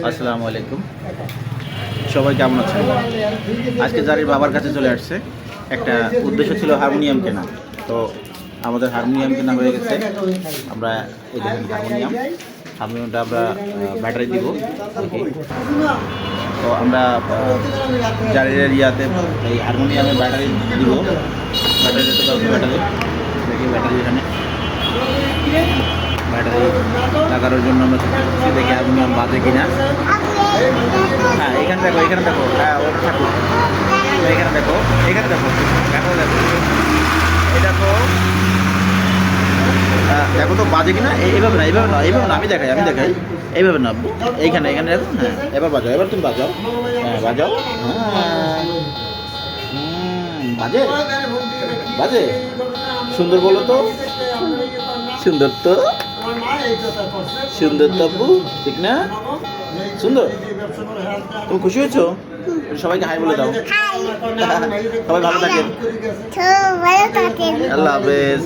আসসালামু আলাইকুম, সবাই কেমন আছেন? আজকে জারির বাবার কাছে চলে আসছে। একটা উদ্দেশ্য ছিল হারমোনিয়াম কেনা, তো আমাদের হারমোনিয়াম কেনা হয়ে গেছে। আমরা এই দেখুন হারমোনিয়ামটা আমরা ব্যাটারি দিব। তো আমরা জারির ইয়াতে এই হারমোনিয়ামে ব্যাটারি দিব। ব্যাটারি দেখি ব্যাটারি এখানে ব্যাটারি লাগানোর জন্য আমরা দেখি হারমোনিয়াম বাজে কিনা। হ্যাঁ, এখানে দেখো হ্যাঁ ওটা থাকুক। এখানে দেখো দেখো এই দেখো দেখো তো বাজে কিনা। এইভাবে না আমি দেখাই এইভাবে না, এইখানে দেখো। হ্যাঁ, এবার বাজাও, এবার তুমি বাজাও। হ্যাঁ বাজাও। হ্যাঁ বাজে সুন্দর বলো তো, সুন্দর তো আপু, ঠিক না? সুন্দর। তুমি খুশি হয়েছো? সবাইকে হাই বলে দাও। সবাই ভালো থাকেন। আল্লাহ হাফেজ।